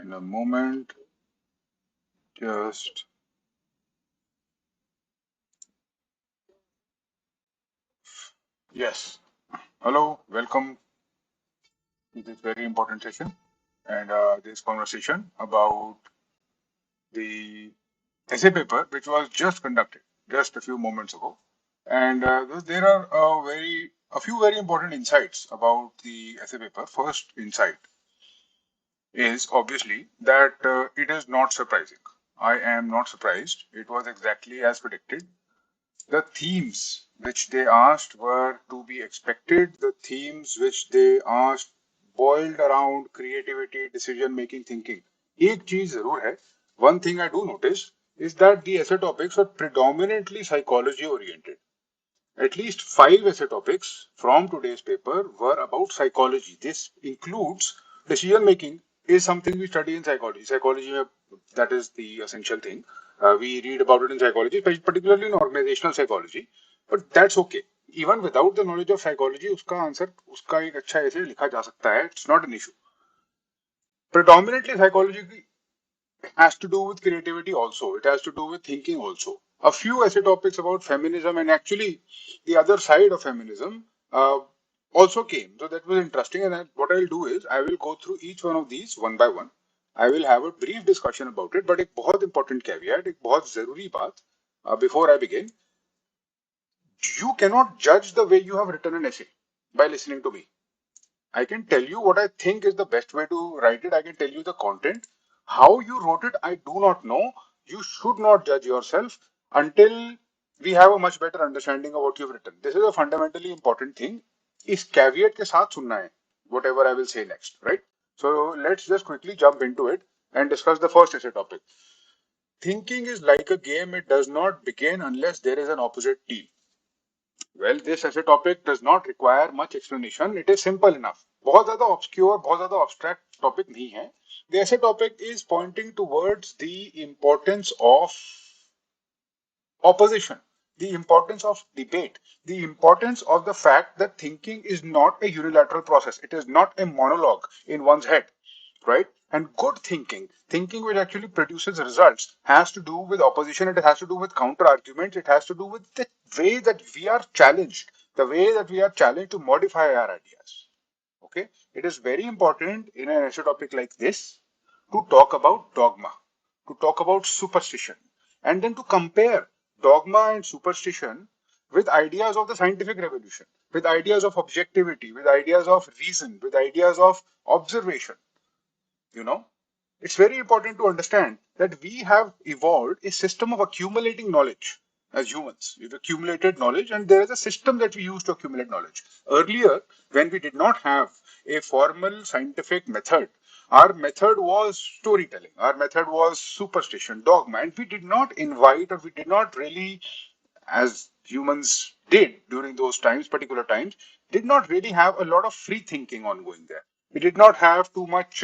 In a moment, just yes. Hello, welcome to this very important session and this conversation about the essay paper, which was just conducted just a few moments ago. And there are a few very important insights about the essay paper. First insight is obviously that it is not surprising. I am not surprised. It was exactly as predicted. The themes which they asked were to be expected. The themes which they asked boiled around creativity, decision making, thinking. एक चीज जरूर है. One thing I do notice is that the essay topics are predominantly psychology oriented. At least 5 essay topics from today's paper were about psychology. This includes decision making is something we study in psychology. Psychology, that is the essential thing. We read about it in psychology, particularly in organizational psychology. But that's okay. Even without the knowledge of psychology, उसका answer उसका एक अच्छा ऐसे लिखा जा सकता है. It's not an issue. Predominantly psychology has to do with creativity also. It has to do with thinking also. A few essay topics about feminism and actually the other side of feminism also came. So that was interesting. And what I'll do is I will go through each one of these one by one. I will have a brief discussion about it. But एक बहुत important caveat, एक बहुत जरूरी बात before I begin. You cannot judge the way you have written an essay by listening to me. I can tell you what I think is the best way to write it. I can tell you the content. How you wrote it, I do not know. You should not judge yourself until we have a much better understanding of what you've written. This is a fundamentally important thing. इस caveat के साथ सुनना है, whatever I will say next, right? So let's just quickly jump into it and discuss the first essay topic. Thinking is like a game. It does not begin unless there is an opposite team. Well, this essay topic does not require much explanation. It is simple enough. बहुत ज़्यादा obscure, बहुत ज़्यादा abstract topic नहीं है. The essay topic is pointing towards the importance of opposition, the importance of debate, the importance of the fact that thinking is not a unilateral process. It is not a monologue in one's head, right? And good thinking, thinking which actually produces results, has to do with opposition. It has to do with counter arguments. It has to do with the way that we are challenged, the way that we are challenged to modify our ideas. Okay, it is very important in an essay topic like this to talk about dogma, to talk about superstition, and then to compare dogma and superstition with ideas of the scientific revolution, with ideas of objectivity, with ideas of reason, with ideas of observation. You know, it's very important to understand that we have evolved a system of accumulating knowledge as humans. We've accumulated knowledge, and there is a system that we use to accumulate knowledge. Earlier, when we did not have a formal scientific method, our method was storytelling, our method was superstition, dogma, and we did not invite, or we did not really, as humans did during those times, particular times, did not really have a lot of free thinking ongoing there. We did not have too much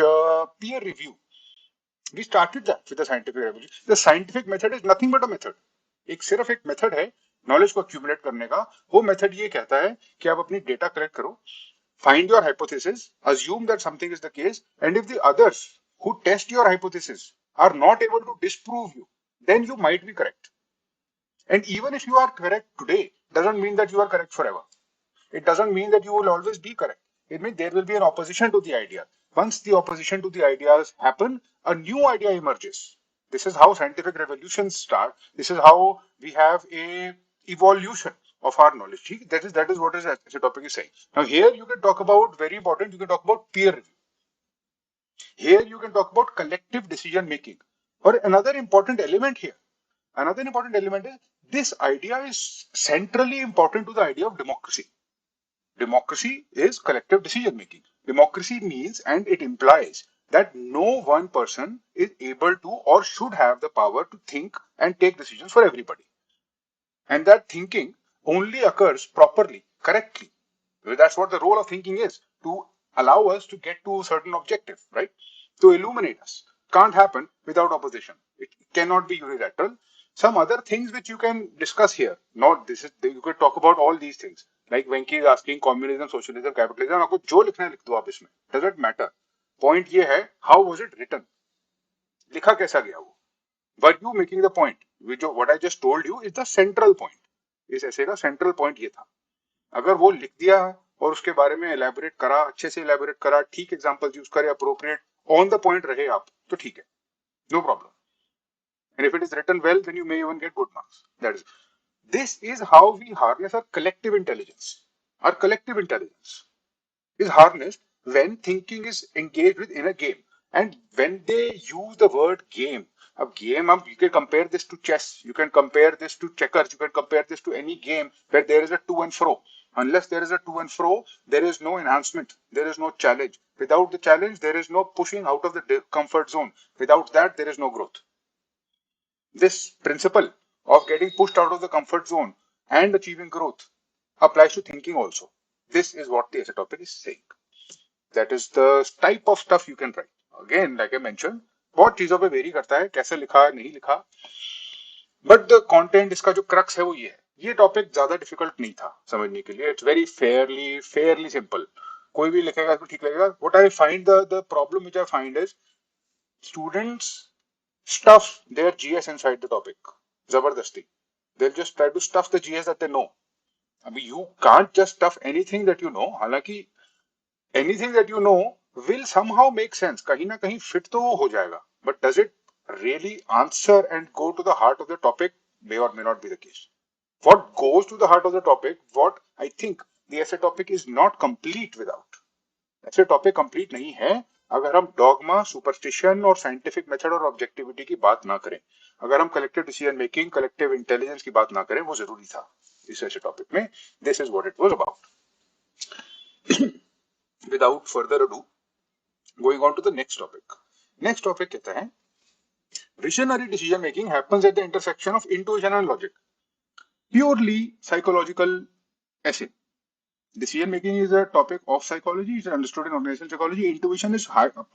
peer review. We started that with the scientific revolution. The scientific method is nothing but a method. एक सिर्फ एक method है knowledge को accumulate करने का. वो method ये कहता है कि आप अपनी डेटा कलेक्ट करो, find your hypothesis, assume that something is the case, and if the others who test your hypothesis are not able to disprove you, then you might be correct. And even if you are correct today, doesn't mean that you are correct forever. It doesn't mean that you will always be correct. It means there will be an opposition to the idea. Once the opposition to the ideas happen, a new idea emerges. This is how scientific revolutions start. This is how we have a evolution of our knowledge. That is what is the topic is saying. Now here you can talk about, very important, you can talk about peer review. Here you can talk about collective decision making. Or another important element here. Another important element is this idea is centrally important to the idea of democracy. Democracy is collective decision making. Democracy means and it implies that no one person is able to or should have the power to think and take decisions for everybody. And that thinking only occurs properly, correctly. That's what the role of thinking is, to allow us to get to a certain objective, right? To illuminate us. Can't happen without opposition. It cannot be unilateral. Some other things which you can discuss here. Not this is, you could talk about all these things. Like Venki is asking communism, socialism, capitalism. आपको जो लिखना है लिख दो आप इसमें. Does it matter? Point ये है, how was it written? लिखा कैसा गया वो, were you making the point, जो what I just told you is the central point, इस ऐसे का सेंट्रल पॉइंट ये था। अगर वो लिख दिया और उसके बारे में एलैबोरेट करा, अच्छे से एलैबोरेट करा, ठीक एग्जांपल यूज करे, अप्रोप्रिएट ऑन द पॉइंट रहे आप, तो ठीक है, no problem. And if it is written well, then you may even get good marks. This is how we harness our collective intelligence. Our collective intelligence is harnessed when thinking is engaged with in a game. And when they use the word game, a game, you can compare this to chess, you can compare this to checkers, you can compare this to any game where there is a to and fro. Unless there is a to and fro, there is no enhancement, there is no challenge. Without the challenge, there is no pushing out of the comfort zone. Without that, there is no growth. This principle of getting pushed out of the comfort zone and achieving growth applies to thinking also. This is what the essay topic is saying. That is the type of stuff you can write. Again, like I mentioned, बहुत चीजों पे very करता है, कैसे लिखा नहीं लिखा, but the content, इसका जो क्रक्स है वो ये है। ये टॉपिक ज्यादा डिफिकल्ट नहीं था समझने के लिए, इट्स वेरी फेयरली सिंपल, कोई भी लिखेगा तो ठीक लगेगा। What I find the problem which I find is students stuff their GS inside the topic. Zabardasti. They'll just try to stuff the GS that they know. I mean, you can't just stuff anything that you know. हालांकि anything that you know will somehow make sense. कहीं ना कहीं fit तो वो हो जाएगा. But does it really answer and go to the heart of the topic? May or may not be the case. What goes to the heart of the topic, what I think the essay topic is not complete without. ऐसे topic complete नहीं है अगर हम dogma, superstition और scientific method और objectivity की बात ना करें, अगर हम collective decision making, collective intelligence की बात ना करें, वो जरूरी था इस ऐसे टॉपिक में। This is what it was about. Without further ado, going on to the next topic. Next topic कहता है visionary decision making happens at the intersection of intuition and logic, purely psychological ऐसे। Decision making is a topic of psychology. It's understood in organizational psychology. Intuition is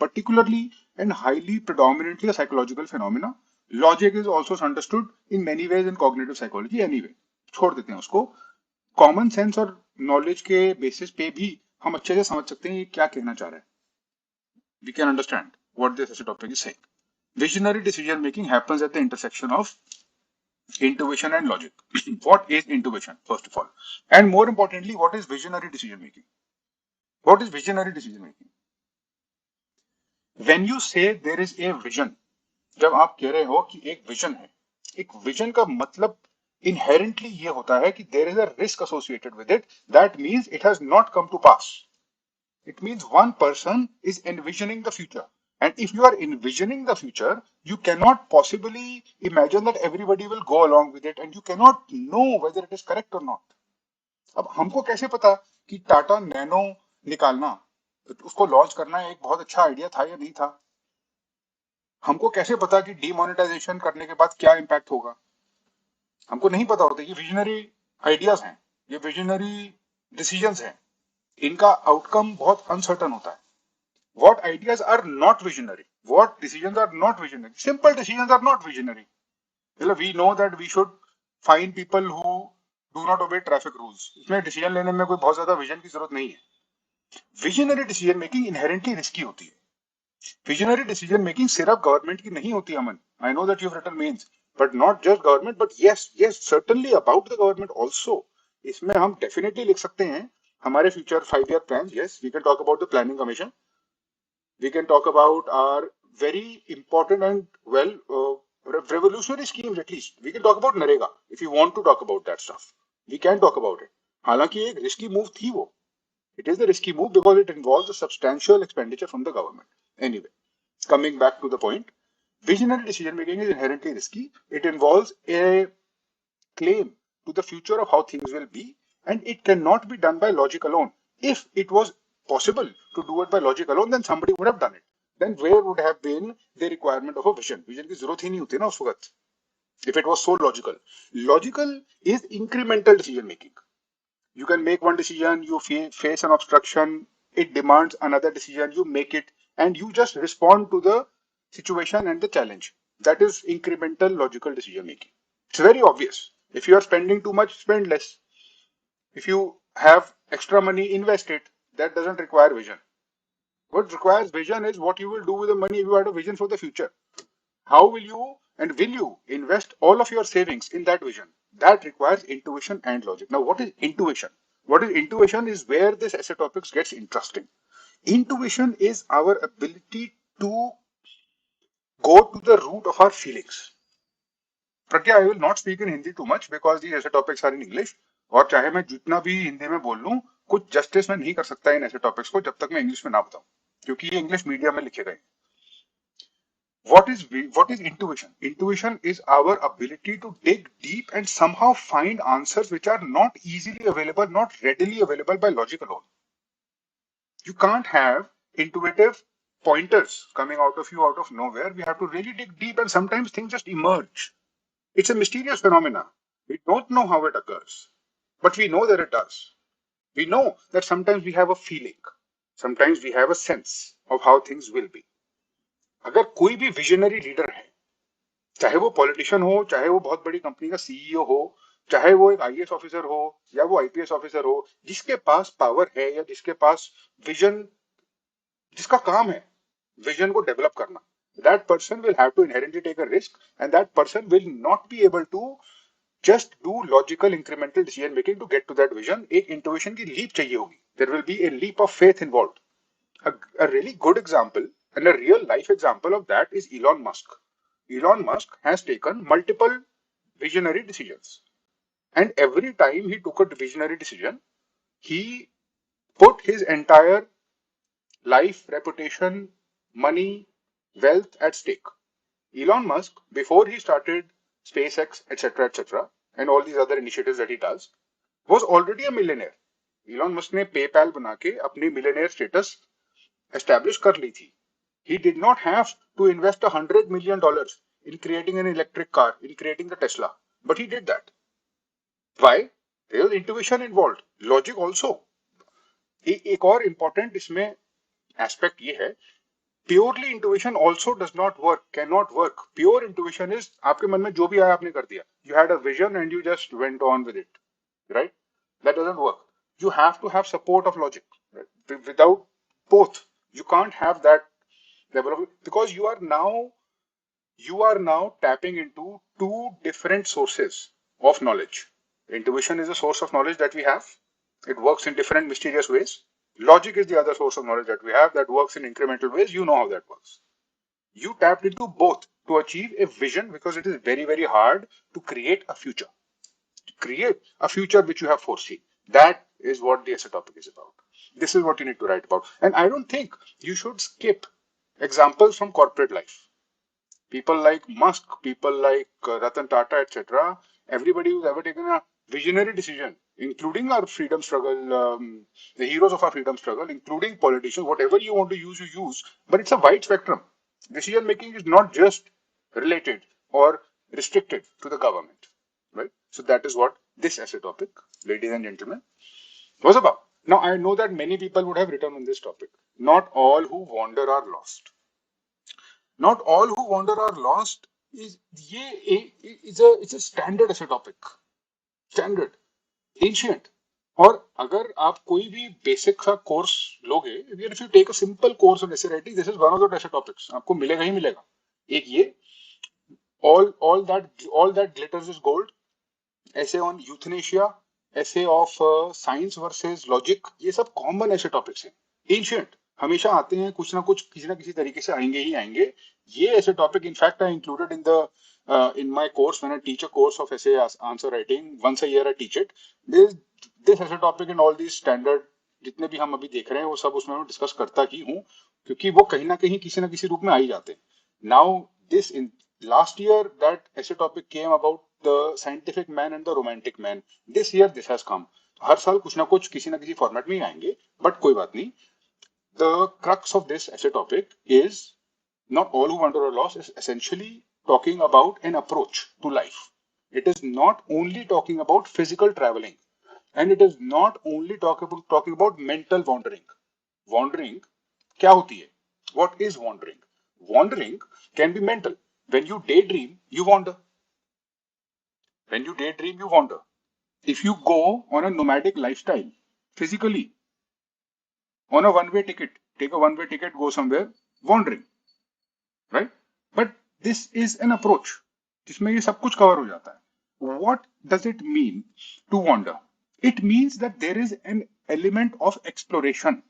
particularly and highly predominantly a psychological phenomena. Logic is also understood in many ways in cognitive psychology. Anyway, छोड़ देते हैं उसको। Common sense और knowledge के basis पे भी हम अच्छे से समझ सकते हैं ये क्या कहना चाह रहा है। We can understand what this topic is saying. Visionary decision making happens at the intersection of intuition and logic. What is intuition, first of all? And more importantly, what is visionary decision making? What is visionary decision making? When you say there is a vision, जब आप कह रहे हो कि एक vision है, एक vision का मतलब inherently ये होता है कि there is a risk associated with it. That means it has not come to pass. It means one person is envisioning the future. And if you are envisioning the future, you cannot possibly imagine that everybody will go along with it and you cannot know whether it is correct or not. अब हमको कैसे पता कि Tata nano निकालना, उसको launch करना एक बहुत अच्छा आइडिया था या नहीं था? हमको कैसे पता कि डीमोनेटाइजेशन करने के बाद क्या इंपैक्ट होगा? हमको नहीं पता होता। ये विजनरी आइडियाज हैं, ये विजनरी डिसीजंस हैं, इनका आउटकम बहुत अनसर्टन होता है। What ideas are not visionary? What decisions are not visionary? Simple decisions are not visionary. We know that we should find people who do not obey traffic rules. इसमें decision लेने में कोई बहुत ज्यादा vision की जरूरत नहीं है। Visionary decision making inherently risky होती है। विजनरी डिसीजन मेकिंग सिर्फ गवर्नमेंट की नहीं होती Aman. I know that you have written mains, but not just government, but yes certainly about the government also. इसमें हम डेफिनेटली लिख सकते हैं हमारे future 5 year plan. Yes, we can talk about the planning commission, we can talk about our very important and revolutionary schemes. At least we can talk about Narega if you want to talk about that stuff. We can talk about it. हालांकि एक risky move थी वो. It is a risky move because it involves a substantial expenditure from the government. Anyway, coming back to the point, visionary decision making is inherently risky. It involves a claim to the future of how things will be, and it cannot be done by logic alone. If it was possible to do it by logic alone, then somebody would have done it. Then where would have been the requirement of a vision? Vision की जरूरत ही नहीं होती ना उस वक्त, if it was so logical. Logical is incremental decision making. You can make one decision, you face an obstruction, it demands another decision, you make it, and you just respond to the situation and the challenge. That is incremental logical decision making. It's very obvious. If you are spending too much, spend less. If you have extra money, invest it. That doesn't require vision. What requires vision is what you will do with the money if you had a vision for the future. How will you and will you invest all of your savings in that vision? That requires intuition and logic. Now, what is intuition? What is intuition is where this essay topics gets interesting. Intuition is our ability to go to the root of our feelings. Pragya, I will not speak in Hindi too much because these essay topics are in English. और चाहे मैं जितना भी हिंदी में बोल लूं, कुछ justice मैं नहीं कर सकता इन ऐसे टॉपिक्स को जब तक मैं इंग्लिश में ना बताऊं, क्योंकि ये इंग्लिश मीडियम में लिखे गए. What is intuition? Intuition is our ability to dig deep and somehow find answers which are not easily available, not readily available by logic alone. You can't have intuitive pointers coming out of you out of nowhere. We have to really dig deep, and sometimes things just emerge. It's a mysterious phenomena. We don't know how it occurs, but we know that it does. We know that sometimes we have a feeling, sometimes we have a sense of how things will be. अगर कोई भी visionary leader है, चाहे वो politician हो, चाहे वो बहुत बड़ी कंपनी का सीईओ हो, चाहे वो एक आईएएस ऑफिसर हो या वो आईपीएस ऑफिसर हो, जिसके पास पावर है या जिसके पास विजन, जिसका काम है विजन को डेवलप करना, that person will have to inherently take a risk, and that person will not be able to just do logical incremental decision making to get to that vision. एक intuition की leap चाहिए होगी. There will be a leap of faith involved. A really good example and a real life example of that is Elon Musk. Elon Musk has taken multiple visionary decisions, and every time he took a visionary decision, he put his entire life, reputation, money, wealth at stake. Elon Musk, before he started SpaceX, etc., and all these other initiatives that he does, was already a millionaire. Elon Musk ने PayPal बना के अपनी millionaire status establish कर ली थी. He did not have to invest $100 million in creating an electric car, in creating the Tesla, but he did that. Why? There was intuition involved, logic also. एक और important इसमें aspect ये है, purely intuition also does not work, can not work. Pure intuition is आपके मन में जो भी आया आपने कर दिया. You had a vision and you just went on with it, right? That doesn't work. You have to have support of logic. Without both you can't have that level of, because you are now tapping into two different sources of knowledge. Intuition is a source of knowledge that we have. It works in different mysterious ways. Logic is the other source of knowledge that we have that works in incremental ways. You know how that works. You tapped into both to achieve a vision, because it is very, very hard to create a future. To create a future which you have foreseen. That is what the essay topic is about. This is what you need to write about. And I don't think you should skip examples from corporate life. People like Musk, people like Ratan Tata, etc. Everybody who's ever taken a visionary decision, including our freedom struggle, the heroes of our freedom struggle, including politicians, whatever you want to use, you use. But it's a wide spectrum. Decision making is not just related or restricted to the government, right? So that is what this essay topic, ladies and gentlemen, was about. Now, I know that many people would have written on this topic. Not all who wander are lost. Not all who wander are lost is it's a standard essay topic. Standard. Ancient. और अगर आप कोई भी basic सा course लोगे, if you take a simple course on essay writing, this is one of the essay topics. आपको मिलेगा ही मिलेगा. एक ये, all that glitters is gold. Essay on euthanasia, essay of science versus logic, ये सब common essay topics हैं. Ancient. हमेशा आते हैं, कुछ ना किसी तरीके से आएंगे ही आएंगे. ये ऐसे topic in fact I included in my course when I teach a course of essay answer writing. Once a year I teach it. This essay topic and all these standard जितने भी हम अभी देख रहे हैं वो सब उसमें मैं डिस्कस करता ही हूँ, क्योंकि वो कहीं ना कहीं किसी ना किसी रूप में आ ही जाते हैं. Now this in last year that essay topic came about the scientific man and the romantic man. This year this has come. हर साल कुछ ना कुछ किसी ना किसी फॉर्मेट में ही आएंगे, बट कोई बात नहीं. The crux of this essay topic is not all who wander are lost, is essentially talking about an approach to life. It is not only talking about physical traveling, and it is not only talking about mental wandering. Wandering क्या होती है? What is wandering? Wandering can be mental. When you daydream, you wander. When you daydream, you wander. If you go on a nomadic lifestyle, physically, on a one-way ticket, take a one-way ticket, go somewhere, wandering, right? But this is an approach जिसमें ये सब कुछ cover हो जाता है. What does it mean to wander? It means that there is an element of exploration.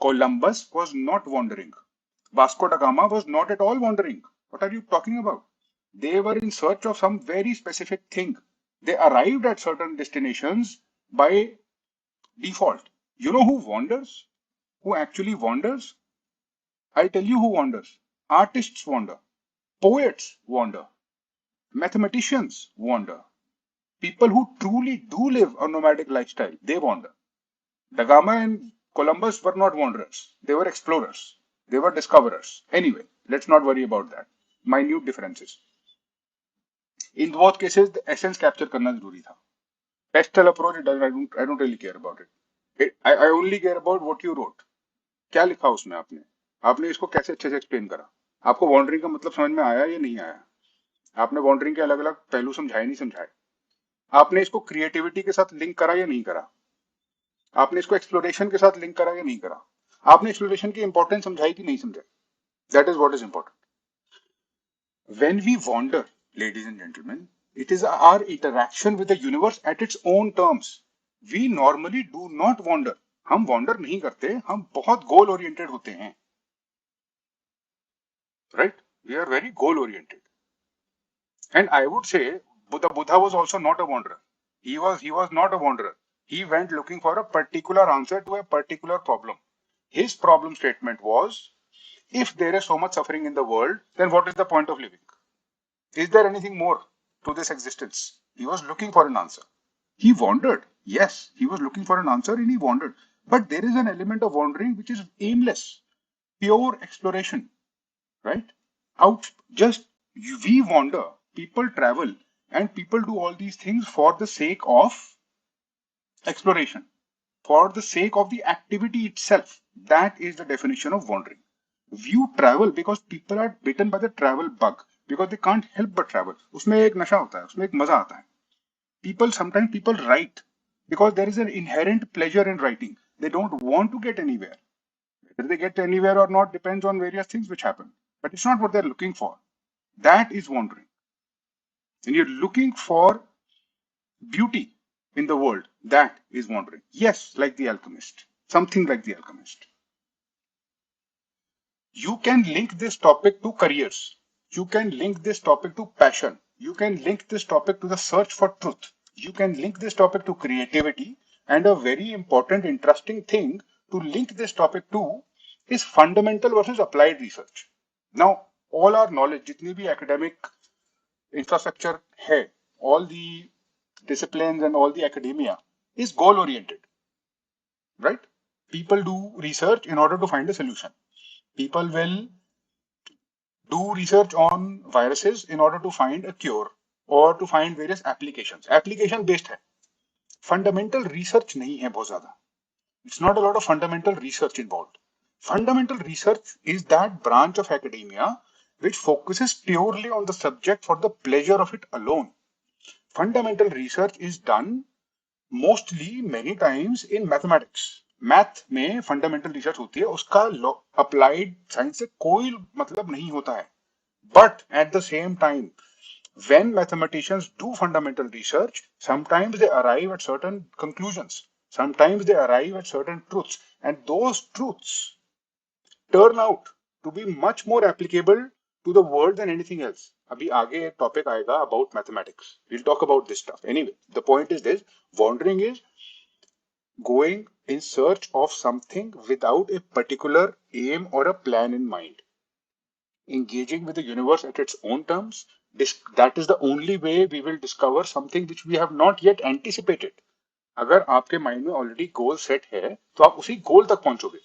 Columbus was not wandering. Vasco da Gama was not at all wandering. What are you talking about? They were in search of some very specific thing. They arrived at certain destinations by default. You know who wanders? Who actually wanders? I'll tell you who wanders. Artists wander. Poets wander. Mathematicians wander. People who truly do live a nomadic lifestyle, they wander. Da Gama and Columbus were not wanderers. They were explorers. They were discoverers. Anyway, let's not worry about that. Minute differences. In both cases, the essence capture करना जरूरी था. Textual approach, I don't really care about it. I only care about what you wrote. क्या लिखा उसमें आपने? आपने इसको कैसे अच्छे से एक्सप्लेन करा? आपको वॉन्डरिंग का मतलब समझ में आया या नहीं आया? आपने वॉन्डरिंग के अलग अलग पहलू समझाए नहीं समझाए? आपने इसको क्रिएटिविटी के साथ लिंक करा या नहीं करा? आपने इसको एक्सप्लोरेशन के साथ लिंक करा या नहीं करा? आपने एक्सप्लोरेशन की इंपॉर्टेंस समझाई कि नहीं समझाई? That is what is important. When we wander, ladies and gentlemen, it is our interaction with the universe at its own terms. We normally do not wander. हम wander नहीं करते, हम बहुत goal oriented होते हैं. Right? We are very goal oriented. And I would say Buddha was also not a wanderer. He was not a wanderer. He went looking for a particular answer to a particular problem. His problem statement was, if there is so much suffering in the world, then what is the point of living? Is there anything more to this existence? He was looking for an answer. He wandered. Yes, he was looking for an answer and he wandered. But there is an element of wandering which is aimless, pure exploration, right? We wander, people travel, and people do all these things for the sake of exploration, for the sake of the activity itself. That is the definition of wandering. You travel because people are bitten by the travel bug, because they can't help but travel. उसमें एक नशा होता है, उसमें एक मजा आता है. Sometimes people write because there is an inherent pleasure in writing. They don't want to get anywhere. Whether they get anywhere or not depends on various things which happen. But it's not what they're looking for. That is wandering. And you're looking for beauty in the world. That is wandering. Yes, like the alchemist. Something like the alchemist. You can link this topic to careers. You can link this topic to passion. You can link this topic to the search for truth. You can link this topic to creativity. And a very important, interesting thing to link this topic to is fundamental versus applied research. Now, all our knowledge, jitni bhi academic infrastructure hai, all the disciplines and all the academia is goal oriented, right? People do research in order to find a solution. People will do research on viruses in order to find a cure or to find various applications. Application based hai. Fundamental research nahi hai bahut zyada. It's not a lot of fundamental research involved. Fundamental research is that branch of academia which focuses purely on the subject for the pleasure of it alone. Fundamental research is done mostly many times in mathematics. Math में fundamental research होती है, उसका applied science से कोई मतलब नहीं होता है. But at the same time, when mathematicians do fundamental research, sometimes they arrive at certain conclusions. Sometimes they arrive at certain truths, and those truths turn out to be much more applicable to the world than anything else. अभी आगे एक topic आएगा about mathematics. We'll talk about this stuff. Anyway, the point is this: wandering is going in search of something without a particular aim or a plan in mind. Engaging with the universe at its own terms, that is the only way we will discover something which we have not yet anticipated. अगर आपके mind में already goal set है तो आप उसी गोल तक पहुंचोगे.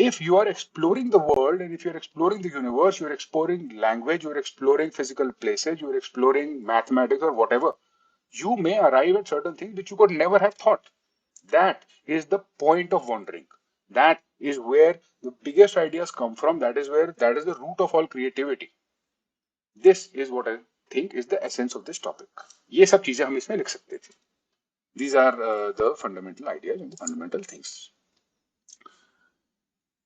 If you are exploring the world and if you're exploring the universe, you're exploring language, you're exploring physical places, you're exploring mathematics or whatever, you may arrive at certain things which you could never have thought. That is the point of wandering. That is where the biggest ideas come from. That is the root of all creativity. This is what I think is the essence of this topic. ये सब चीजें हम इसमें लिख सकते थे. These are the fundamental ideas and the fundamental things.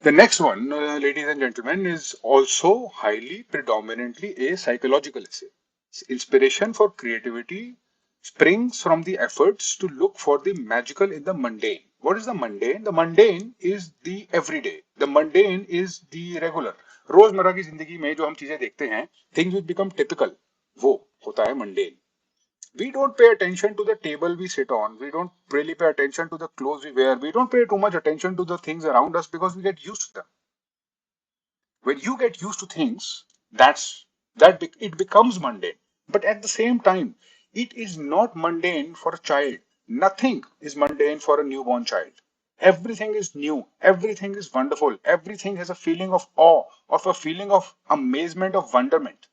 The next one, ladies and gentlemen, is also highly predominantly a psychological essay. Inspiration for creativity springs from the efforts to look for the magical in the mundane. What is the mundane? The mundane is the everyday. The mundane is the regular. रोजमर्रा की जिंदगी में जो हम चीजें देखते हैं, things which become typical, वो होता है mundane. We don't pay attention to the table we sit on. We don't really pay attention to the clothes we wear. We don't pay too much attention to the things around us because we get used to them. When you get used to things, it becomes mundane. But at the same time, it is not mundane for a child. Nothing is mundane for a newborn child. Everything is new. Everything is wonderful. Everything has a feeling of awe, of a feeling of amazement, of wonderment.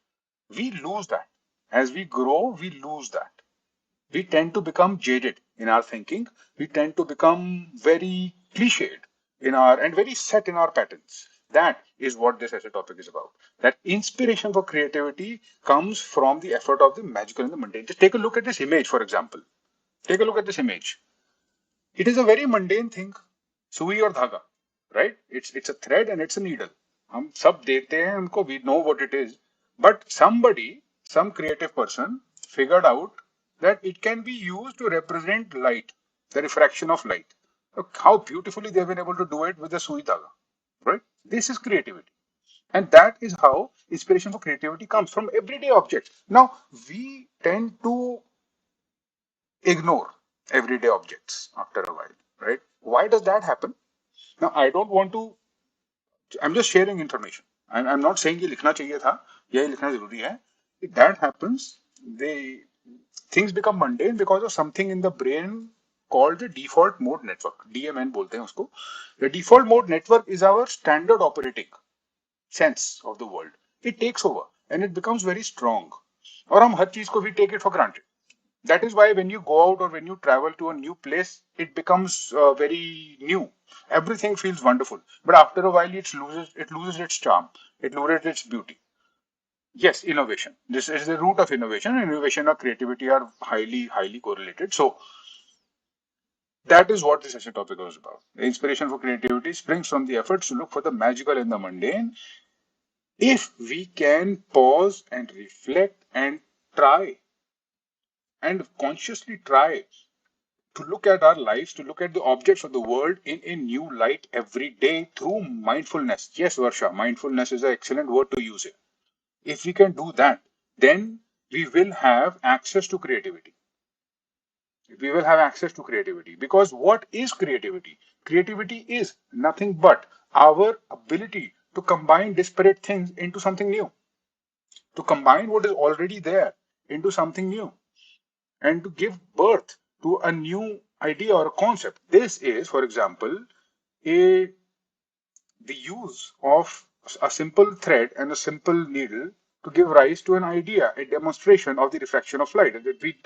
We lose that. As we grow, we lose that. We tend to become jaded in our thinking. We tend to become very cliched in our and very set in our patterns. That is what this essay topic is about. That inspiration for creativity comes from the effort of the magical and the mundane. Just take a look at this image, for example. Take a look at this image. It is a very mundane thing. Sui or dhaga, right? It's a thread and it's a needle. हम सब देते हैं उनको, we know what it is. But some creative person figured out that it can be used to represent light, the refraction of light. Look how beautifully they've been able to do it with the sui dhaga, right? This is creativity. And that is how inspiration for creativity comes from everyday objects. Now, we tend to ignore everyday objects after a while, right? Why does that happen? Now, I don't want to, I'm just sharing information. I'm not saying ये लिखना चाहिए था, ये लिखना जरूरी है. If that happens, things become mundane because of something in the brain called the default mode network. DMN बोलते हैं उसको. The default mode network is our standard operating sense of the world. It takes over and it becomes very strong. और हम हर चीज को we take it for granted. That is why when you go out or when you travel to a new place, it becomes very new. Everything feels wonderful, but after a while, it loses its charm. It loses its beauty. Yes, innovation. This is the root of innovation. Innovation and creativity are highly correlated. So that is what this essay topic was about. The inspiration for creativity springs from the efforts to look for the magical in the mundane. If we can pause and reflect and try and consciously try to look at our lives, to look at the objects of the world in a new light every day through mindfulness. Yes, Varsha, mindfulness is an excellent word to use here. If we can do that, then we will have access to creativity. We will have access to creativity because what is creativity? Creativity is nothing but our ability to combine disparate things into something new, to combine what is already there into something new, and to give birth to a new idea or a concept. This is, for example, a the use of a simple thread and a simple needle to give rise to an idea, a demonstration of the refraction of light.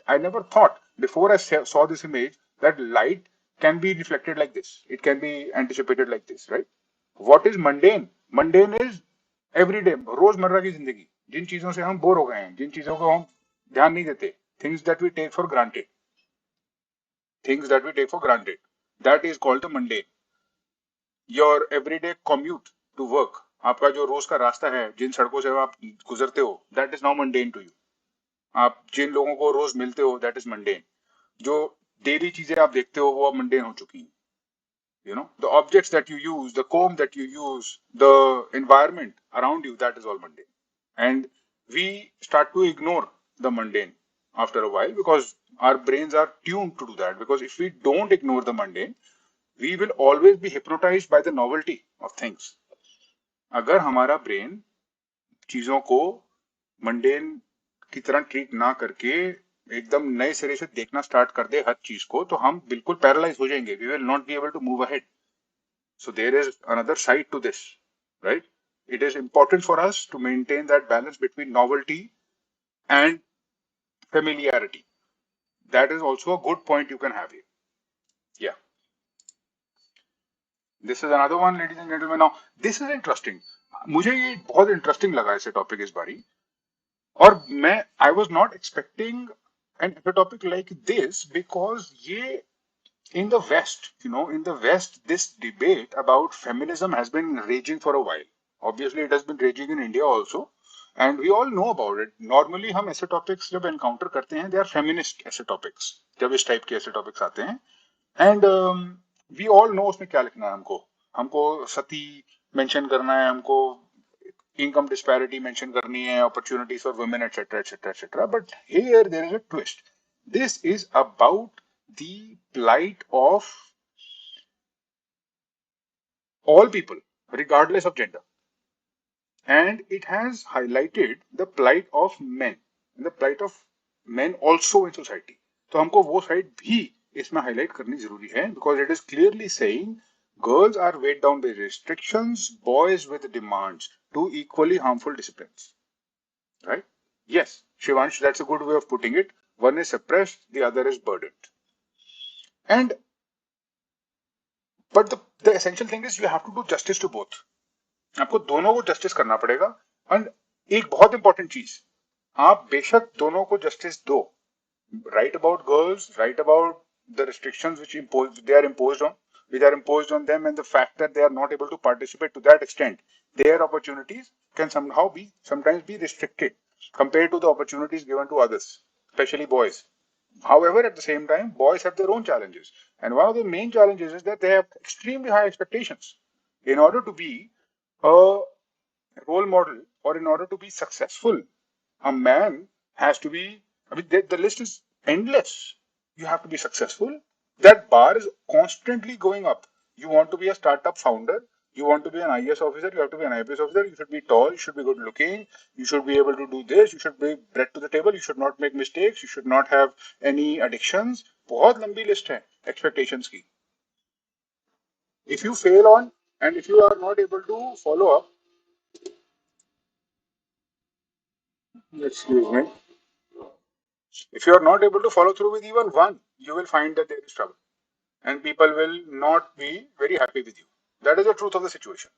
I never thought before I saw this image that light can be reflected like this. It can be anticipated like this, right? What is mundane? Mundane is everyday, रोजमर्रा की जिंदगी, जिन चीजों से हम bore हो गए हैं, जिन चीजों को हम ध्यान नहीं देते, things that we take for granted. Things that we take for granted. That is called the mundane. Your everyday commute to work, आपका जो रोज का रास्ता है, जिन सड़कों से आप गुजरते हो, that is now mundane to you. आप जिन लोगों को रोज मिलते हो, that is mundane. जो डेली चीजें आप देखते हो, वो अब mundane हो चुकी हैं. You know, the objects that you use, the comb that you use, the environment around you, that is all mundane. And we start to ignore the mundane after a while because our brains are tuned to do that. Because if we don't ignore the mundane, we will always be hypnotized by the novelty of things. अगर हमारा brain चीजों को mundane की तरह treat ना करके एकदम नए सिरे से देखना स्टार्ट कर दे हर चीज को, तो हम बिल्कुल पैरालाइज हो जाएंगे. We will not be able to move ahead. So there is another side to this, right? It is important for us to maintain that balance between novelty and familiarity. That is also a good point you can have here. Yeah. This is another one, ladies and gentlemen. Now, this is interesting. मुझे ये बहुत interesting लगा ऐसे topic इस बारी. और मैं I was not expecting an topic like this because ये In the West, in the West, this debate about feminism has been raging for a while. Obviously, it has been raging in India also, and we all know about it. Normally, हम ऐसे topics जब encounter करते हैं, they are feminist ऐसे topics. जब इस type के ऐसे topics आते हैं, and we all know उसमें क्या लिखना है हमको. हमको सती mention करना है, हमको income disparity mention करनी है, opportunities for women, etc., etc., etc. But here there is a twist. This is about the plight of all people, regardless of gender. And it has highlighted the plight of men, and the plight of men also in society. तो हमको वो side भी इसमें highlight करनी जरूरी है, because it is clearly saying girls are weighed down by restrictions, boys with demands, two equally harmful disciplines. Right? Yes, Shivansh, that's a good way of putting it. One is suppressed, the other is burdened. And but the essential thing is you have to do justice to both. आपको दोनों को justice करना पड़ेगा. And एक बहुत important चीज, आप बेशक दोनों को जस्टिस दो. Right about girls, right about the restrictions which are imposed on them, and the fact that they are not able to participate to that extent, their opportunities can sometimes be restricted compared to the opportunities given to others, especially boys. However, at the same time, boys have their own challenges, and one of the main challenges is that they have extremely high expectations. In order to be a role model, or in order to be successful, a man has to be, I mean, the list is endless. You have to be successful. That bar is constantly going up. You want to be a startup founder, you want to be an IS officer, you have to be an IPS officer, you should be tall, you should be good looking, you should be able to do this, you should be bred to the table, you should not make mistakes, you should not have any addictions. बहुत लंबी list है expectations की. If you fail on, and if you are not able to follow up, excuse me, if you are not able to follow through with even one, you will find that there is trouble, and people will not be very happy with you. That is the truth of the situation.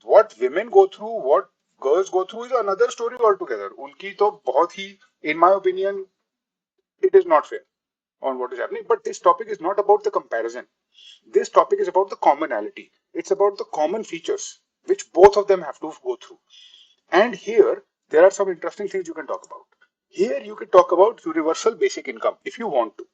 What women go through, what girls go through is another story altogether. उनकी तो बहुत ही, in my opinion, it is not fair on what is happening. But this topic is not about the comparison. This topic is about the commonality. It's about the common features which both of them have to go through. And here, there are some interesting things you can talk about. Here, you can talk about universal basic income if you want to.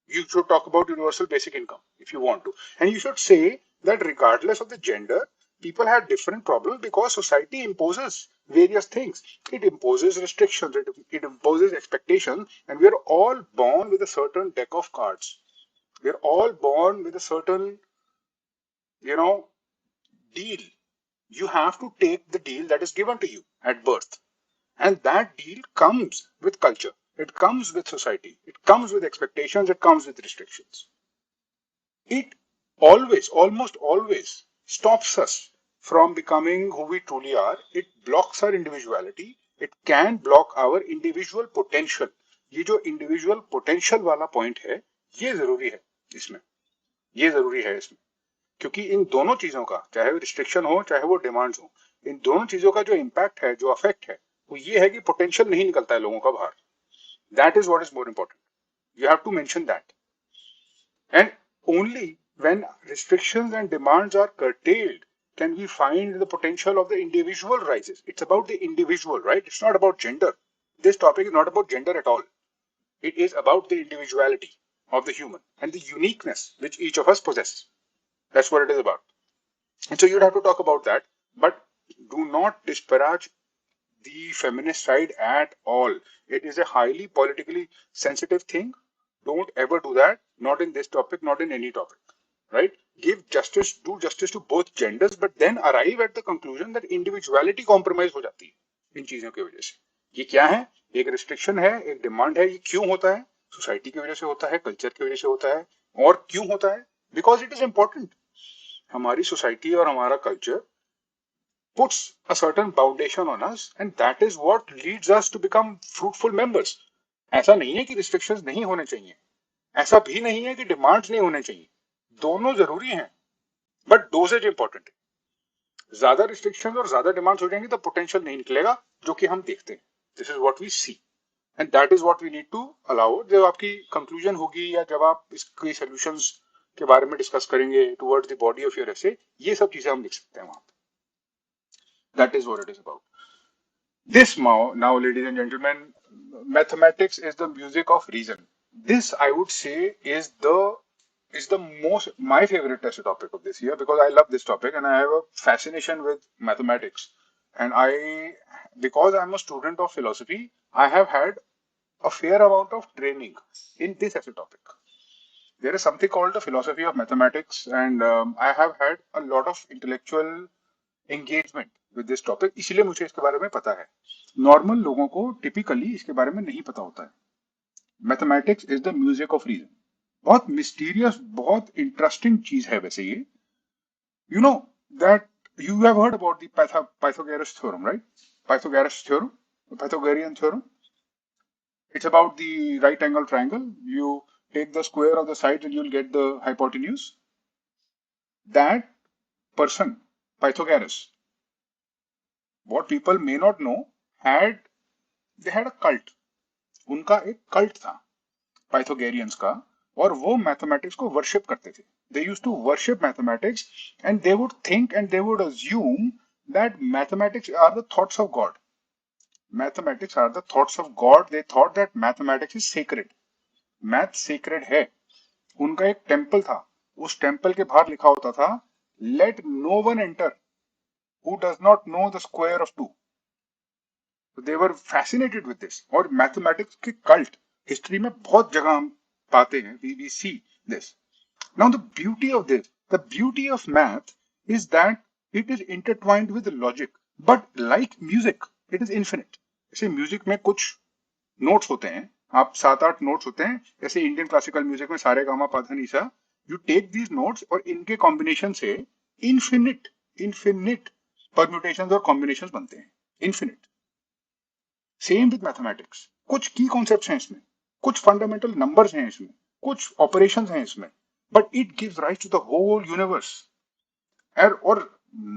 You should talk about universal basic income if you want to. And you should say that regardless of the gender, people have different problems because society imposes various things. It imposes restrictions, it imposes expectations, and we are all born with a certain deck of cards. We are all born with a certain, you know, deal. You have to take the deal that is given to you at birth. And that deal comes with culture. It comes with society. It comes with expectations. It comes with restrictions. It almost always stops us from becoming who we truly are. It blocks our individuality. It can block our individual potential. ये जो individual potential वाला point है, ये जरूरी है इसमें. ये जरूरी है इसमें. क्योंकि इन दोनों चीजों का, चाहे वो रिस्ट्रिक्शन हो चाहे वो डिमांड्स हो, इन दोनों चीजों का जो इम्पैक्ट है, जो अफेक्ट है, वो ये है कि पोटेंशियल नहीं निकलता है लोगों का बाहर. That is what is more important. You have to mention that. And only when restrictions and demands are curtailed can we find the potential of the individual rises. It's about the individual, right? It's not about gender. This topic is not about gender at all. It is about the individuality of the human and the uniqueness which each of us possess. That's what it is about. And so you'd have to talk about that, but do not disparage the feminist side at all. It is a highly politically sensitive thing. Don't ever do that. Not in this topic, not in any topic. Right? Give justice, do justice to both genders, but then arrive at the conclusion that individuality compromise हो जाती है इन चीजों की वजह से. ये क्या है? एक रिस्ट्रिक्शन है, एक डिमांड है. ये क्यों होता है? सोसाइटी की वजह से होता है, कल्चर की वजह से होता है. और क्यों होता है? Because it is important. हमारी सोसाइटी और हमारा culture puts a certain foundation on us, and that is what leads us to become fruitful members. ऐसा नहीं है कि restrictions नहीं होने चाहिए, ऐसा भी नहीं है कि demands नहीं होने चाहिए. दोनों जरूरी हैं, but dosage important है. ज्यादा restrictions और ज्यादा demands हो जाएंगी तो potential नहीं निकलेगा, जो कि हम देखते हैं. This is what we see. And that is what we need to allow. जब आपकी कंक्लूजन होगी या जब आप इसके सॉल्यूशंस के बारे में डिस्कस करेंगे towards the body of your एसे, ये सब चीजें हम लिख सकते हैं वहां पे। That is what it is about. This now, ladies and gentlemen, mathematics is the music of reason. This, I would say, is the most my favorite test topic of this year because I love this topic and I have a fascination with mathematics. And because I'm a student of philosophy, I have had a fair amount of training in this as a topic. There is something called the philosophy of mathematics, and I have had a lot of intellectual engagement with this topic, इसीलिए मुझे इसके बारे में पता है। Normal लोगों को typically इसके बारे में नहीं पता होता है। Mathematics is the music of reason. बहुत मिस्टीरियस, बहुत इंटरेस्टिंग चीज है वैसे ये। You know that you have heard about the Pythagoras theorem, right? Pythagoras theorem, Pythagorean theorem. It's about the right angle triangle. You take the square of the sides and you'll get the hypotenuse. That person, Pythagoras, what people may not know, they had a cult. उनका एक cult था पाइथागोरियंस का, और वो mathematics को worship करते थे। They used to worship mathematics and they would think and they would assume that mathematics are the thoughts of God. Mathematics are the thoughts of God. They thought that mathematics is sacred. Math sacred है। उनका एक temple था, उस temple के बाहर लिखा होता था, let no one enter who does not know the square of 2। They were fascinated with this. और मैथमेटिक्स के कल्ट हिस्ट्री में बहुत जगह हम पाते हैं, we see this. Now the beauty of this, the beauty of math is that it is intertwined with logic, but like music it is infinite. जैसे music में कुछ नोट्स होते हैं, आप 7-8 नोट्स होते हैं, जैसे इंडियन क्लासिकल म्यूजिक में सारे गामा पाधा निशा। यू टेक दीज नोट्स और इनके कॉम्बिनेशन से इन्फिनिट परम्यूटेशंस और कॉम्बिनेशंस बनते हैं, इन्फिनिट। Same with mathematics. कुछ की कॉन्सेप्ट्स हैं इसमें, कुछ फंडामेंटल नंबर्स हैं इसमें, कुछ ऑपरेशंस हैं इसमें, but it gives rise to the whole universe. और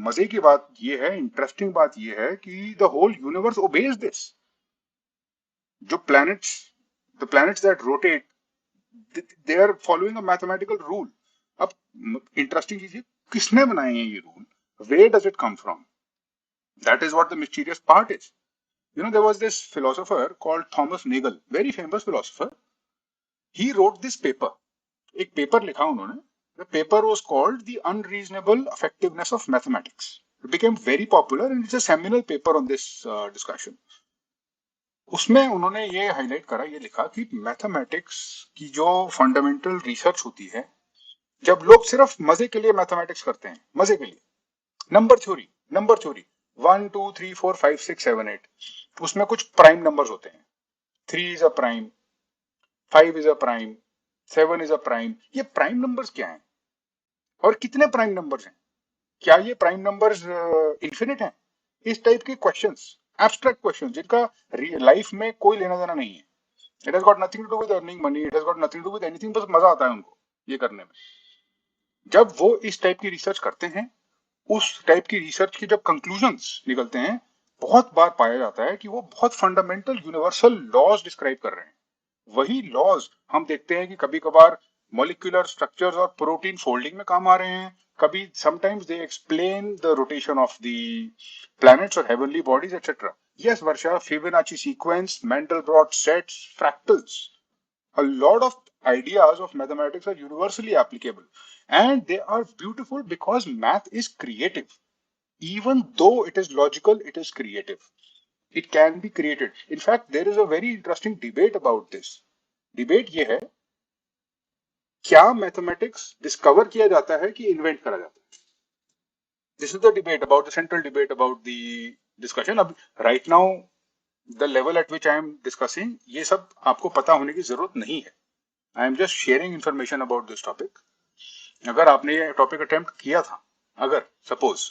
मजे की बात ये है, इंटरेस्टिंग बात ये है कि the whole universe obeys this. जो the planets that rotate, they are following a mathematical rule. अब इंटरेस्टिंग चीज है, किसने बनाए हैं ये rule? Where does it come from? That is what the mysterious part is. You know, there was this philosopher called Thomas Nagel, very famous philosopher. He wrote this paper. एक paper लिखा उन्होंने. The paper was called The Unreasonable Effectiveness of Mathematics. It became very popular and it's a seminal paper on this discussion. उसमें उन्होंने ये highlight करा, ये लिखा कि मैथमेटिक्स की जो फंडामेंटल रिसर्च होती है, जब लोग सिर्फ मजे के लिए मैथमेटिक्स करते हैं, मजे के लिए, नंबर थ्योरी 1 2 3 4 5 6 7 8, उसमें कुछ प्राइम नंबर्स होते हैं। 3 is a prime, 5 is a prime, 7 is a prime. ये प्राइम नंबर्स क्या हैं और कितने प्राइम नंबर्स हैं? क्या ये प्राइम नंबर्स इन्फिनिट हैं? इस टाइप के क्वेश्चंस, एब्स्ट्रैक्ट क्वेश्चंस, जिनका लाइफ में कोई लेना देना नहीं है। It has got nothing to do with earning money, it has got nothing to do with anything, बस मजा आता है उनको ये करने में। जब वो इस टाइप की रिसर्च करते हैं, उस टाइप की रिसर्च के जब कंक्लूजन्स निकलते हैं, बहुत बार पाया जाता है कि वो बहुत फंडामेंटल यूनिवर्सल लॉज डिस्क्राइब कर रहे हैं। वही लॉज हम देखते हैं कि कभी कभार मॉलिक्यूलर स्ट्रक्चर्स और प्रोटीन फोल्डिंग में काम आ रहे हैं, कभी sometimes they explain the rotation of the planets or heavenly bodies, etc. Yes, Varsha, Fibonacci sequence, Mandelbrot sets, fractals. A lot of ideas of mathematics are universally applicable and they are beautiful because math is creative. Even though it is logical, it is creative. It can be created. In fact, there is a very interesting debate about this. Debate ये है, क्या mathematics discover किया जाता है कि invent करा जाता है? This is the debate about the central debate about the discussion. अब right now the level at which I am discussing, ये सब आपको पता होने की जरूरत नहीं है. I am just sharing information about this topic. अगर आपने ये टॉपिक अटेम्प्ट किया था, अगर सपोज,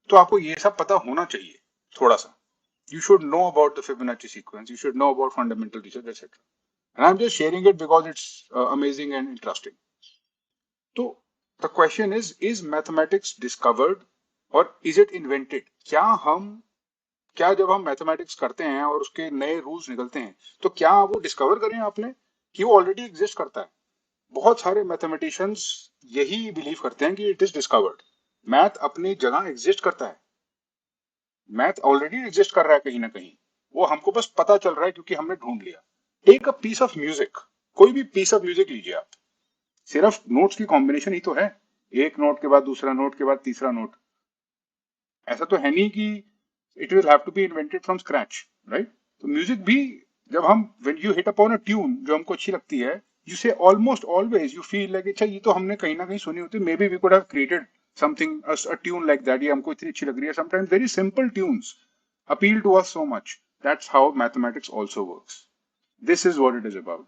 तो आपको ये सब पता होना चाहिए थोड़ा सा. You should know about the Fibonacci sequence. You should know about fundamental research, etc. And I'm just sharing it because it's amazing and interesting. So the question is mathematics discovered or is it invented? क्या जब हम mathematics करते हैं और उसके नए rules निकलते हैं तो क्या वो डिस्कवर करें आपने कि वो ऑलरेडी एग्जिस्ट करता है? बहुत सारे मैथमेटिशियंस यही बिलीव करते हैं कि इट इज डिस्कवर्ड। मैथ अपनी जगह एग्जिस्ट करता है, मैथ ऑलरेडी एग्जिस्ट कर रहा है कहीं ना कहीं, वो हमको बस पता चल रहा है क्योंकि हमने ढूंढ लिया। Take a piece of music, कोई भी पीस ऑफ म्यूजिक लीजिए आप, सिर्फ नोट्स की कॉम्बिनेशन ही तो है, एक नोट के बाद दूसरा नोट के बाद तीसरा नोट। ऐसा तो है नहीं कि it will have to be invented from scratch, right? तो म्यूजिक भी, जब हम when you hit upon a tune जो हमको अच्छी लगती है, you say almost always you feel like अच्छा ये तो हमने कहीं ना कहीं सुनी होती, maybe we could have created something a tune like that, ये हमको इतनी अच्छी लग रही है। Sometimes very simple tunes appeal to us so much. That's how mathematics also works. This is what it is about.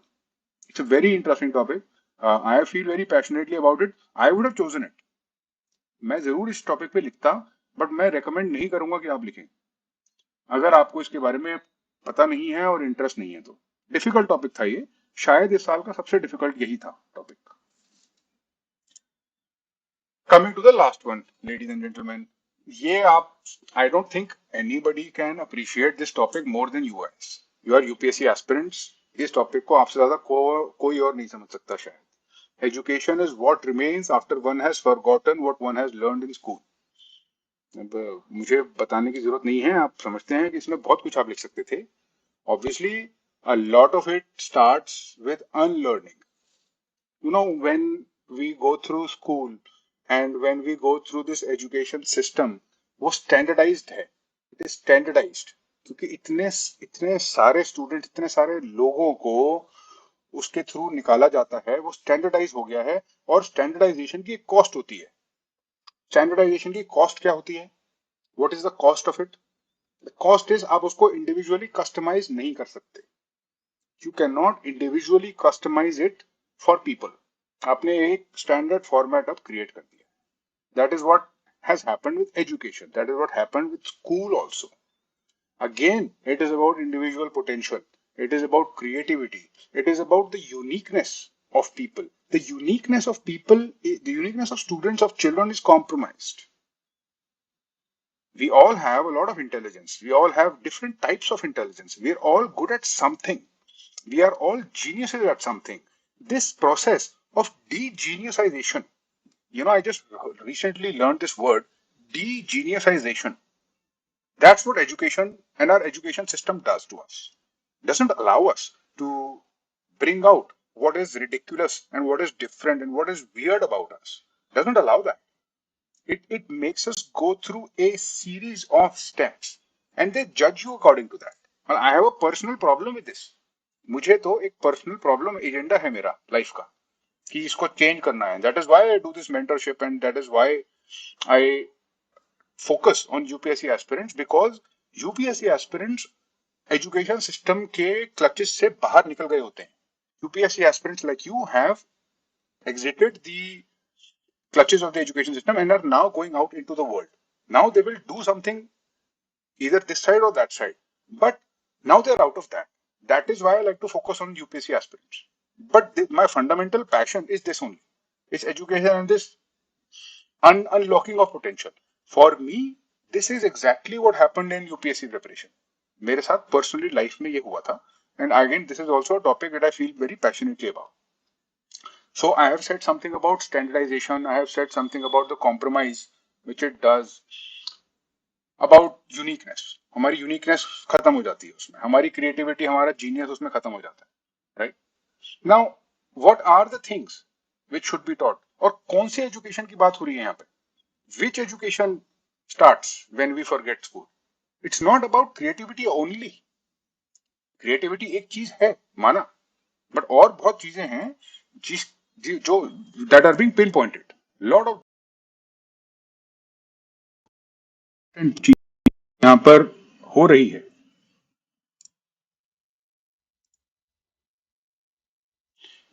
It's a very interesting topic. I feel very passionately about it. I would have chosen it. मैं जरूर इस topic पे लिखता, but मैं recommend नहीं करूंगा कि आप लिखें अगर आपको इसके बारे में पता नहीं है और इंटरेस्ट नहीं है तो। डिफिकल्ट टॉपिक था ये, शायद इस साल का सबसे डिफिकल्ट यही था topic. Coming to the last one, ladies and gentleman, ये आप, I don't think anybody can appreciate this topic more than you guys. You are UPSC aspirants, इस टॉपिक को आपसे ज्यादा कोई और नहीं समझ सकता शायद। Education is what remains after one has forgotten what one has learned in school. अब मुझे बताने की जरूरत नहीं है, आप समझते हैं कि इसमें बहुत कुछ आप लिख सकते थे। Obviously a lot of it starts with unlearning. You know, when we go through school and when we go through this education system, वो standardized है, it is standardized, क्योंकि इतने इतने सारे स्टूडेंट, इतने सारे लोगों को उसके थ्रू निकाला जाता है, वो स्टैंडर्डाइज हो गया है। और स्टैंडर्डाइजेशन की एक कॉस्ट होती है। स्टैंडर्डाइजेशन की कॉस्ट क्या होती है? What is the cost of it? The cost is आप उसको इंडिविजुअली कस्टमाइज नहीं कर सकते। You can not individually customise it for people. आपने एक स्टैंडर्ड फॉर्मेट अब क्रिएट कर दिया। That is what has happened with education. That is what happened with school also. Again, it is about individual potential. It is about creativity. It is about the uniqueness of people. The uniqueness of people, the uniqueness of students, of children is compromised. We all have a lot of intelligence. We all have different types of intelligence. We are all good at something. We are all geniuses at something. This process of de-geniusization, you know, I just recently learned this word, de-geniusization. That's what education and our education system does to us. Doesn't allow us to bring out what is ridiculous and what is different and what is weird about us. Doesn't allow that. It makes us go through a series of steps and they judge you according to that. And I have a personal problem with this. मुझे तो एक personal problem agenda है मेरा life का कि इसको change करना है। That is why I do this mentorship and that is why I focus on UPSC aspirants, because UPSC aspirants education system के क्लचेस से बाहर निकल गए होते हैं। UPSC aspirants like you have exited the clutches of the education system and are now going out into the world. Now they will do something either this side or that side. But now they're out of that. That is why I like to focus on UPSC aspirants. But my fundamental passion is this only. It's education and this unlocking of potential. For me, this is exactly what happened in UPSC preparation. मेरे साथ personally life में ये हुआ था. And again, this is also a topic that I feel very passionately about. So I have said something about standardization. I have said something about the compromise which it does. About uniqueness, हमारी uniqueness खत्म हो जाती है उसमें, हमारी creativity, हमारा genius उसमें खत्म हो जाता है, right? Now what are the things which should be taught, और कौन से एजुकेशन की बात हो रही है यहाँ पे? Which education starts when we forget school? It's not about creativity only. Creativity एक चीज है माना, बट और बहुत चीजें हैं जिस जो that are being pinpointed. Lot of यहाँ पर हो रही है।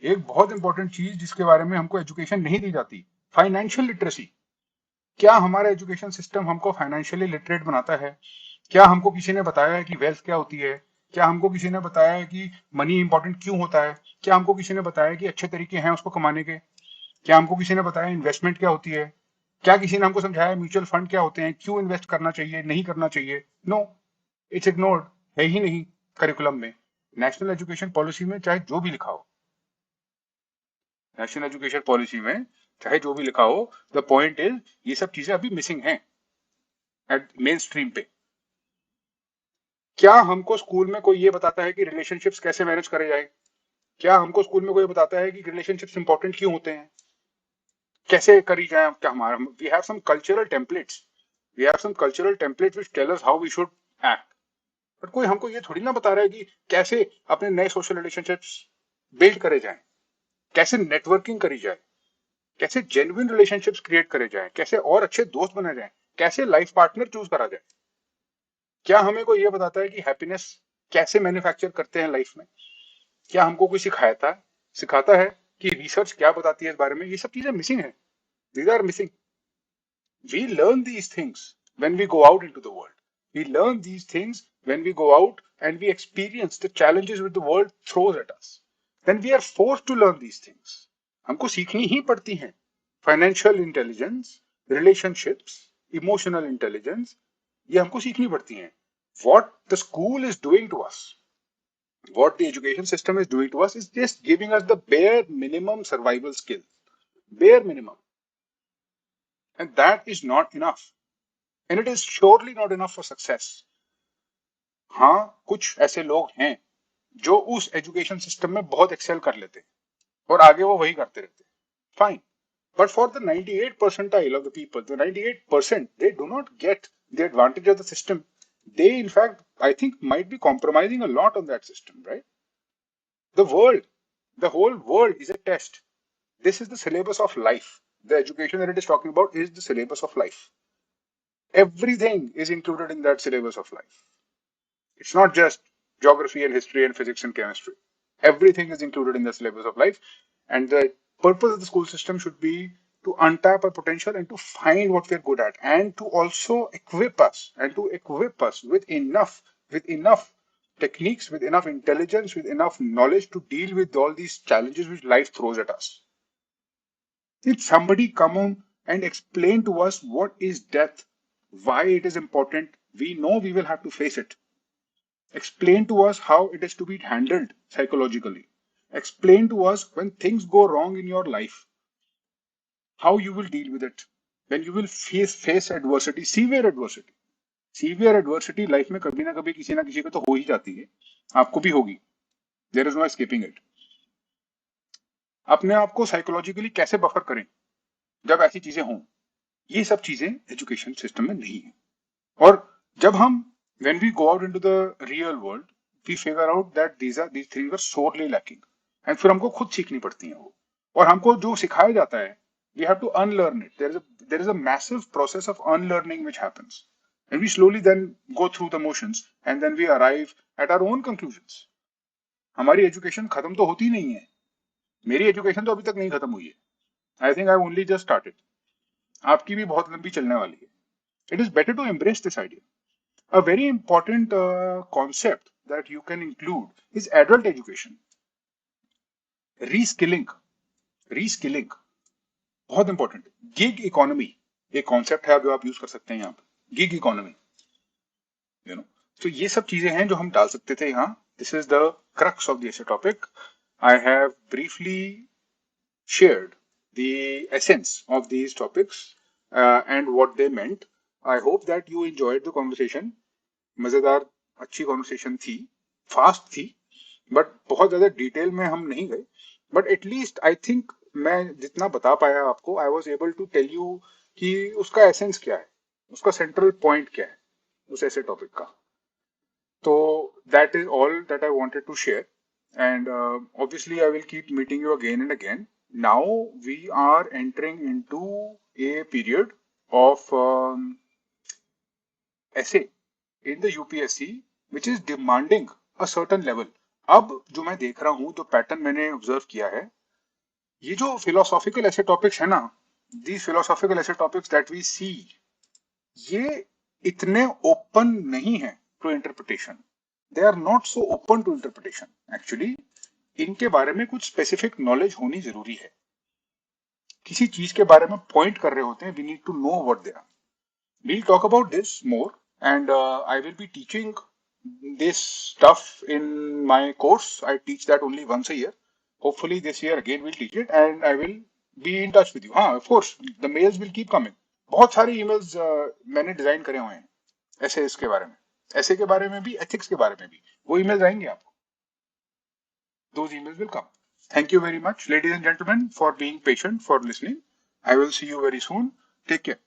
एक बहुत इंपॉर्टेंट चीज जिसके बारे में हमको एजुकेशन नहीं दी जाती, फाइनेंशियल लिटरेसी। क्या हमारा एजुकेशन सिस्टम हमको फाइनेंशियली लिटरेट बनाता है? क्या हमको किसी ने बताया है कि वेल्थ क्या होती है? क्या हमको किसी ने बताया है कि मनी इंपॉर्टेंट क्यों होता है? क्या हमको किसी ने बताया कि अच्छे तरीके हैं उसको कमाने के? क्या हमको किसी ने बताया इन्वेस्टमेंट क्या होती है? क्या किसी ने हमको समझाया म्यूचुअल फंड क्या होते हैं, क्यों इन्वेस्ट करना चाहिए, नहीं करना चाहिए? नो। इट्स इग्नोर्ड, है ही नहीं करिकुलम में। नेशनल एजुकेशन पॉलिसी में चाहे जो भी लिखा हो, नेशनल एजुकेशन पॉलिसी में चाहे जो भी लिखा हो, द पॉइंट इज ये सब चीजें अभी मिसिंग हैं एट मेन स्ट्रीम पे। क्या हमको स्कूल में कोई ये बताता है कि रिलेशनशिप्स कैसे मैनेज करे जाए? क्या हमको स्कूल में कोई बताता है कि रिलेशनशिप्स इंपॉर्टेंट क्यों होते हैं, कैसे करी जाए? क्या हमारा we have some cultural templates, we have some cultural templates which tell us how we should act, but कोई हमको ये थोड़ी ना बता रहा है कि कैसे अपने नए सोशल रिलेशनशिप्स बिल्ड करे जाएं, कैसे नेटवर्किंग करी जाए, कैसे जेन्युइन रिलेशनशिप्स क्रिएट करे जाएं, कैसे और अच्छे दोस्त बने जाएं, कैसे लाइफ पार्टनर चूज करा जाए। क्या हमें कोई ये बताता है कि हैप्पीनेस कैसे मैन्युफैक्चर करते हैं लाइफ में? क्या हमको कोई सिखाता है कि रिसर्च क्या बताती है इस बारे में? ये सब चीजें मिसिंग है, these are missing. We learn these things when we go out into the world. We learn these things when we go out and we experience the challenges which the world throws at us. Then we are forced to learn these things. हमको सीखनी ही पड़ती हैं। Financial intelligence, relationships, emotional intelligence, ये हमको सीखनी पड़ती हैं। What the school is doing to us, what the education system is doing to us is just giving us the bare minimum survival skills. Bare minimum. And that is not enough. And it is surely not enough for success. हाँ, कुछ ऐसे लोग हैं जो उस education system में बहुत Excel कर लेते हैं और आगे वो वही करते रहते हैं, fine. But for the 98 percentile of the people, the 98%, they do not get the advantage of the system. They, in fact, I think, might be compromising a lot on that system, right? The world, the whole world is a test. This is the syllabus of life. The education that it is talking about is the syllabus of life. Everything is included in that syllabus of life. It's not just geography and history and physics and chemistry. Everything is included in the syllabus of life. And the purpose of the school system should be to untap our potential and to find what we're good at, and to also equip us with enough techniques, with enough intelligence, with enough knowledge to deal with all these challenges which life throws at us. Did somebody come on and explain to us what is death, why it is important? We know we will have to face it. Explain to us how it is to be handled psychologically. Explain to us when things go wrong in your life, how you will deal with it. When you will face adversity, severe adversity. Severe adversity life में कभी ना किसी को तो हो ही जाती है, आपको भी होगी. There is no escaping it. अपने आप को साइकोलॉजिकली कैसे बफर करें जब ऐसी चीजें हों, ये सब चीजें एजुकेशन सिस्टम में नहीं है. और जब हम when we go out into the real world, we figure out that these things are sorely lacking. And फिर हमको खुद सीखनी पड़ती हैं वो. और हमको जो सिखाया जाता है, we have to unlearn it. There is a massive process of unlearning which happens. And we slowly then go through the motions and then we arrive at our own conclusions. हमारी एजुकेशन खत्म तो होती नहीं है. मेरी education तो अभी तक नहीं खत्म हुई है. I think I've only just started. आपकी भी बहुत लंबी चलने वाली है. It is better to embrace this idea. A very important concept that you can include is adult education. Reskilling. Reskilling. बहुत important. Gig economy. एक concept है जो आप use कर सकते हैं यहाँ पे. Gig economy. You know. So ये सब चीजें हैं जो हम डाल सकते थे यहाँ. This is the crux of the essay topic. I have briefly shared the essence of these topics and what they meant. I hope that you enjoyed the conversation. मजेदार अच्छी कॉन्वर्सेशन थी, फास्ट थी, बट बहुत ज्यादा detail में हम नहीं गए. बट एटलीस्ट आई थिंक मैं जितना बता पाया आपको, I was able to tell you कि उसका एसेंस क्या है, उसका सेंट्रल पॉइंट क्या है उस ऐसे टॉपिक का. तो that is all that I wanted to share, and obviously I will keep meeting you again and again. Now we are entering into a period of essay in the UPSC which is demanding a certain level. अब जो मैं देख रहा हूं, जो pattern मैंने observe किया है, ये जो फिलोसॉफिकल ऐसे टॉपिक्स है ना, these philosophical essay topics that we see, ये इतने ओपन नहीं है to interpretation. They are not so open to interpretation. Actually इनके बारे में कुछ स्पेसिफिक नॉलेज होनी जरूरी है. किसी चीज के बारे में पॉइंट कर रहे होते हैं, we need to know what they are. We'll talk about this more, and I will be teaching this stuff in my course. I teach that only once a year. Hopefully this year again we'll teach it and I will be in touch with you. हाँ, of course, the mails will keep coming. बहुत सारे emails मैंने design करे हुए हैं ऐसे इसके बारे में, ऐसे के बारे में भी, ethics के बारे में भी, वो emails आएंगे आपको. Those emails will come. Thank you very much, ladies and gentlemen, for being patient, for listening. I will see you very soon. Take care.